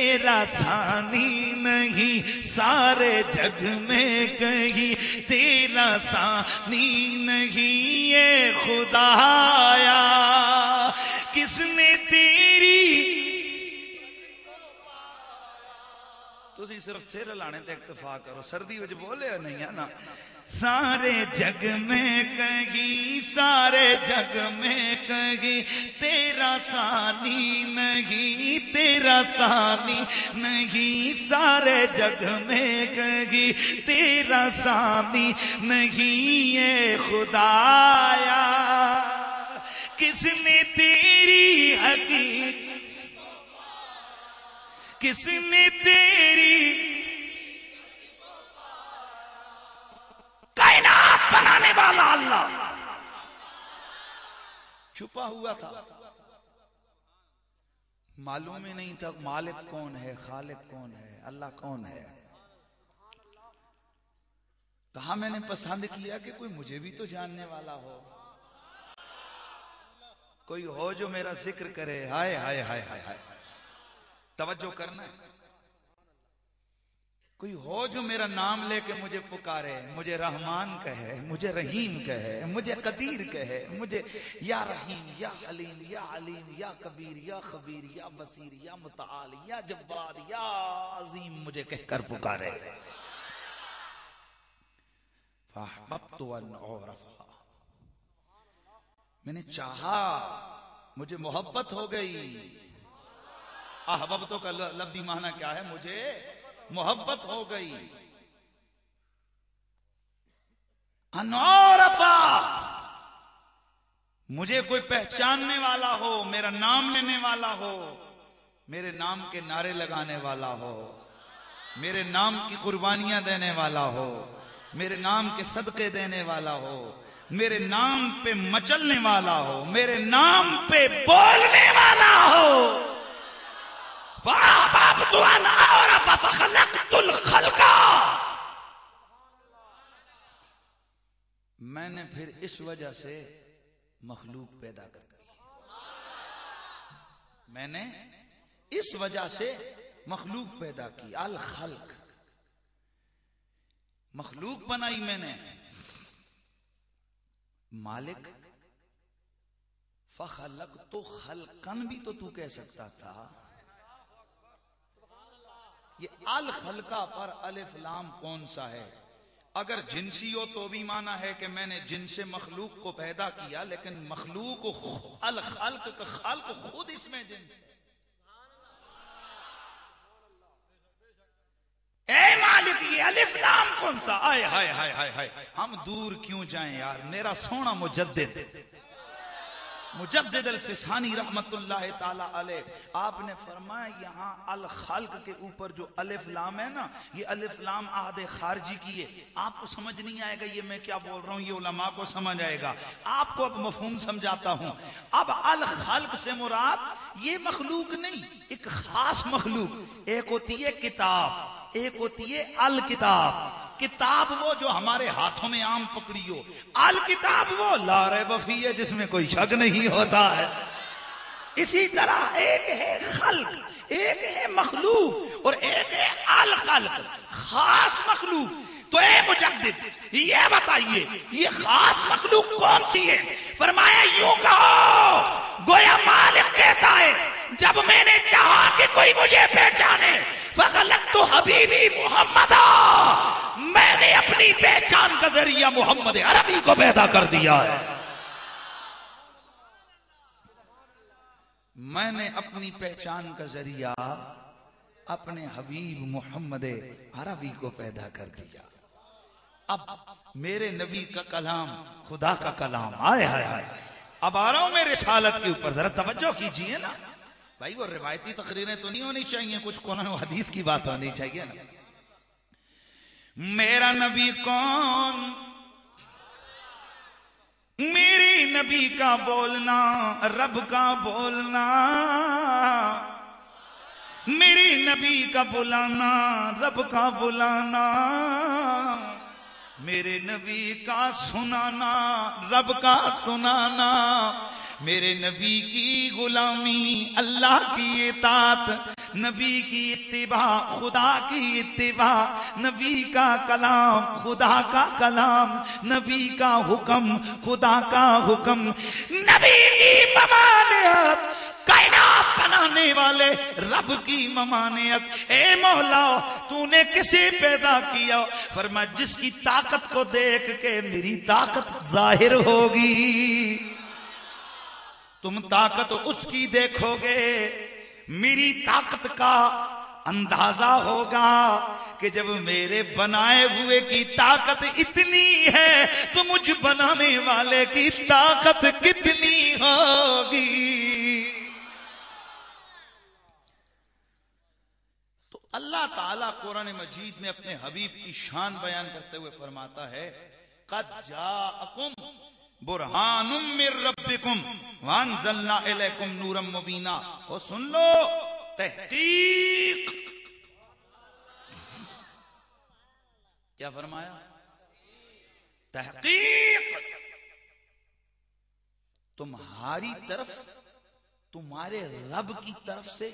تیرا ثانی نہیں سارے جگ میں کہیں تیرا ثانی نہیں اے خدایا کس نے تیری تسی صرف سر لانے تے اکتفا کرو سردی وچ بولے نہیں ہے نا سارے جگ میں کہیں سارے جگ میں کہیں تیرا ثانی نہیں تیرا ثانی نہیں سارے جگ میں کہیں تیرا ثانی نہیں اے خدایا کس نے تیری حقیقت کس نے تیری کائنات بنانے والا اللہ چھپا ہوا تھا معلوم ہی نہیں تھا مالک کون ہے خالق کون ہے اللہ کون ہے کہا میں نے پسند کیا کہ کوئی مجھے بھی تو جاننے والا ہو کوئی ہو جو میرا ذکر کرے ہائے ہائے ہائے ہائے ہائے توجہ کرنا ہے کوئی ہو جو میرا نام لے کے مجھے پکارے مجھے رحمان کہے مجھے رحیم کہے مجھے قدیر کہے مجھے یا رحیم یا حلیم یا علیم یا کبیر یا خبیر یا بصیر یا متعال یا جبار یا عظیم مجھے کہہ کر پکارے فاحببت ان اعرف میں نے چاہا مجھے محبت ہو گئی احببت کا لفظی معنی کیا ہے مجھے محبت ہو گئی انعرفا مجھے کوئی پہچاننے والا ہو میرا نام لینے والا ہو میرے نام کے نعرے لگانے والا ہو میرے نام کی قربانیاں دینے والا ہو میرے نام کے صدقے دینے والا ہو میرے نام پہ مچلنے والا ہو میرے نام پہ بولنے والا ہو فَأَحْبَبْتُ أَنْ أَعْرَفَ فَخَلَقْتُ الْخَلْقَ میں نے پھر اس وجہ سے مخلوق پیدا کر دی میں نے اس وجہ سے مخلوق پیدا کی الخلق مخلوق بنائی میں نے مالک فَخَلَقْتُ خَلْقًا بھی تو کہہ سکتا تھا یہ الخلقہ پر الف لام کون سا ہے اگر جنسی ہو تو بھی معنی ہے کہ میں نے جن سے مخلوق کو پیدا کیا لیکن مخلوق الخلق کا خلق خود اس میں جنس اے مالک یہ الف لام کون سا آئے ہائے ہائے ہائے ہائے ہم دور کیوں جائیں یار میرا سونا مجدد مجدد الفسانی رحمت اللہ تعالی علیہ آپ نے فرمایا یہاں الخلق کے اوپر جو الف لام ہے نا یہ الف لام عہد خارجی کی ہے آپ کو سمجھ نہیں آئے گا یہ میں کیا بول رہا ہوں یہ علماء کو سمجھ آئے گا آپ کو اب مفہوم سمجھاتا ہوں اب الخلق سے مراد یہ مخلوق نہیں ایک خاص مخلوق ایک ہوتی ہے کتاب ایک ہوتی ہے الکتاب کتاب وہ جو ہمارے ہاتھوں میں عام پکڑی ہو الکتاب وہ لا ریب فیہ جس میں کوئی شک نہیں ہوتا ہے اسی طرح ایک ہے خلق ایک ہے مخلوق اور ایک ہے الخلق خاص مخلوق تو اے مجدد یہ بتائیے یہ خاص مخلوق کون سی ہے فرمایا یوں کہو گویا مالک کہتا ہے جب میں نے چاہا کہ کوئی مجھے پہچانے فخلقت حبیبی محمد میں نے اپنی پہچان کا ذریعہ محمد عربی کو پیدا کر دیا ہے میں نے اپنی پہچان کا ذریعہ اپنے حبیب محمد عربی کو پیدا کر دیا اب میرے نبی کا کلام خدا کا کلام آئے ہائے ہائے اب آ رہا ہوں میں رسالت کے اوپر ذرا توجہ کیجئے نا بھائی وہ روایتی تقریریں تو نہیں ہونی چاہیے کچھ قرآن و حدیث کی بات ہونی چاہیے نا میرا نبی کون میری نبی کا بولنا رب کا بولنا میری نبی کا بلانا رب کا بلانا میرے نبی کا سنانا رب کا سنانا میرے نبی کی غلامی اللہ کی اطاعت نبی کی اتباع خدا کی اتباع، نبی کا کلام خدا کا کلام، نبی کا حکم خدا کا حکم، نبی کی ممانعت کائنات بنانے والے رب کی ممانعت۔ اے مولا تو نے کسے پیدا کیا؟ فرمایا جس کی طاقت کو دیکھ کے میری طاقت ظاہر ہوگی، تم طاقت اس کی دیکھو گے، میری طاقت کا اندازہ ہوگا کہ جب میرے بنائے ہوئے کی طاقت اتنی ہے تو مجھ بنانے والے کی طاقت کتنی ہوگی۔ تو اللہ تعالیٰ قرآن مجید میں اپنے حبیب کی شان بیان کرتے ہوئے فرماتا ہے قد جاءکم برہان من ربکم وانزلنا الیکم نورا مبینا۔ اور سن لو، تحقیق کیا فرمایا؟ تحقیق تمہاری طرف، تمہارے رب کی طرف سے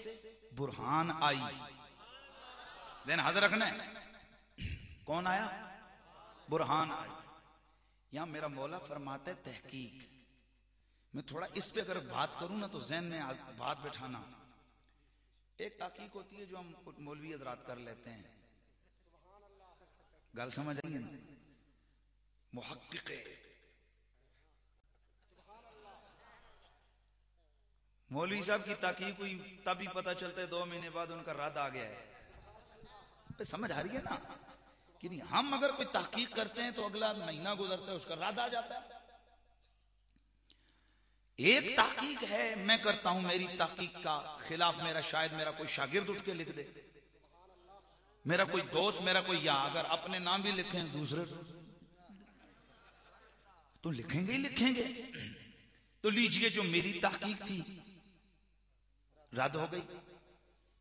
برہان آئی۔ ذہن حاضر رکھنا ہے، کون آیا؟ برہان آئی۔ یہاں میرا مولا فرماتا ہے تحقیق۔ میں تھوڑا اس پہ اگر بات کروں نا تو ذہن میں بات بٹھانا۔ ایک تحقیق ہوتی ہے جو ہم مولوی حضرات کر لیتے ہیں، گل سمجھ آئی ہے نا؟ محقق مولوی صاحب کی تحقیق ہوئی تب ہی پتہ چلتا ہے 2 مہینے بعد ان کا رد آ گیا ہے۔ سمجھ آ رہی ہے نا کہ نہیں؟ ہم اگر کوئی تحقیق کرتے ہیں تو اگلا مہینہ گزرتا ہے اس کا رد آ جاتا ہے۔ ایک تحقیق ہے میں کرتا ہوں، میری تحقیق کا خلاف میرا شاید میرا کوئی شاگرد اٹھ کے لکھ دے، میرا کوئی دوست، میرا کوئی، یا اگر اپنے نام بھی لکھیں دوسرے تو لکھیں گے ہی لکھیں گے۔ تو لیجئے جو میری تحقیق تھی رد ہو گئی۔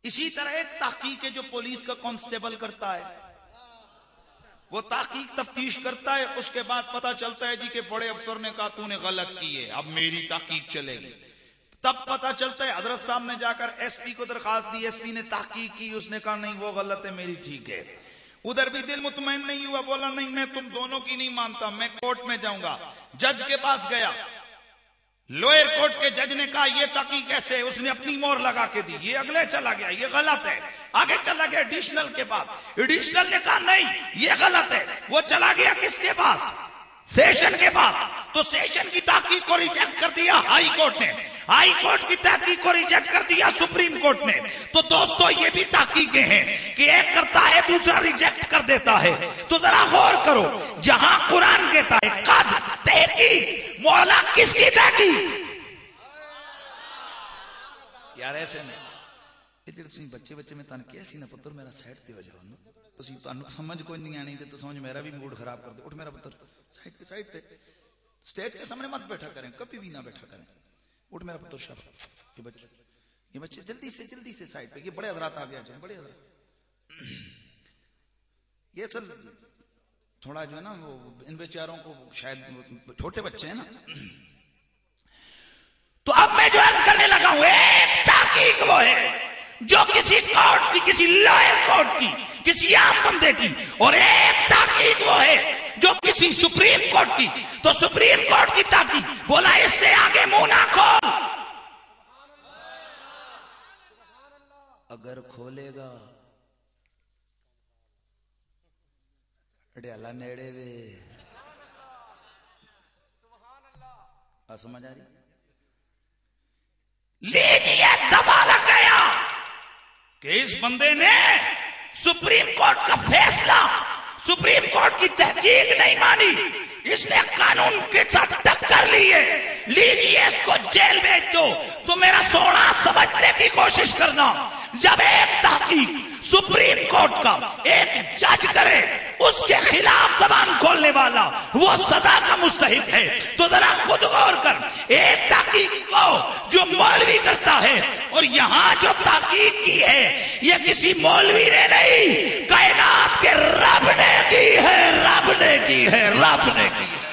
اسی طرح ایک تحقیق ہے جو پولیس کا کانسٹیبل کرتا ہے، وہ تحقیق تفتیش کرتا ہے، اس کے بعد پتا چلتا ہے جی کہ بڑے افسر نے کہا تو نے غلط کی ہے، اب میری تحقیق چلے گی۔ تب پتا چلتا ہے حضرت صاحب نے جا کر ایس پی کو درخواست دی، ایس پی نے تحقیق کی، اس نے کہا نہیں وہ غلط ہے میری ٹھیک ہے۔ ادھر بھی دل مطمئن نہیں ہوا، بولا نہیں میں تم دونوں کی نہیں مانتا، میں کورٹ میں جاؤں گا۔ جج کے پاس گیا، لوئر کورٹ کے جج نے کہا یہ تحقیق کیسے؟ اس نے اپنی مور لگا کے دی، یہ اگلے چلا گیا، یہ غلط ہے۔ آگے چلا گیا ایڈیشنل کے پاس، ایڈیشنل نے کہا نہیں یہ غلط ہے۔ وہ چلا گیا کس کے پاس؟ سیشن کے پاس۔ تو سیشن کی تحقیق کو ریجیکٹ کر دیا ہائی کورٹ نے، ہائی کورٹ کی تحقیق کو ریجیکٹ کر دیا سپریم کورٹ نے۔ تو دوستو یہ بھی تحقیقیں ہیں کہ ایک کرتا ہے دوسرا ریجیکٹ کر دیتا ہے۔ تو ذرا غور کرو، جہاں قرآن کہتا ہے قد تحقیق، مولا کس کی تحقیق؟ یار ایسے نہیں بچے بچے میں تن کیا سی نا پتر میرا سائٹ تے ہو جاؤ نا، تسی تانوں سمجھ کوئی نہیں آنی تے تو سمجھ میرا بھی موڈ خراب کر دے۔ اٹھ میرا پتر سائٹ پہ، سٹیج کے سامنے مت بیٹھا کریں، کبھی بھی نہ بیٹھا کریں۔ اٹھ میرا پتر شاہ، یہ بچے جلدی سے سائٹ پہ، یہ بڑے حضرات آ گیا، بڑے حضرات یہ سب تھوڑا جو ہے نا وہ ان بیچاروں کو شاید چھوٹے بچے ہیں نا۔ تو اب میں جو عرض کرنے لگا ہوں، ایک تحقیق وہ ہے جو کسی کورٹ کی، کسی لائر کورٹ کی، کسی عام بندے کی، اور ایک تحقیق وہ ہے جو کسی سپریم کورٹ کی۔ تو سپریم کورٹ کی تحقیق، بولا اس سے آگے منہ نہ کھول، اگر کھولے گا ڈیالہ نیڑے وے۔ سمجھ آ رہی؟ لیجیے دبا لگ گیا کہ اس بندے نے سپریم کورٹ کا فیصلہ، سپریم کورٹ کی تحقیق نہیں مانی، اس نے قانون کے ساتھ ٹکر لی ہے، لیجیے اس کو جیل بھیج دو۔ تو میرا سونا سمجھنے کی کوشش کرنا، جب ایک تحقیق سپریم کورٹ کا ایک جج کرے، اس کے خلاف زبان کھولنے والا وہ سزا کا مستحق ہے۔ تو ذرا خود غور کر، ایک تحقیق کو جو مولوی کرتا ہے، اور یہاں جو تحقیق کی ہے یہ کسی مولوی نے نہیں، کائنات کے رب نے کی ہے، رب نے کی ہے، رب نے کی ہے۔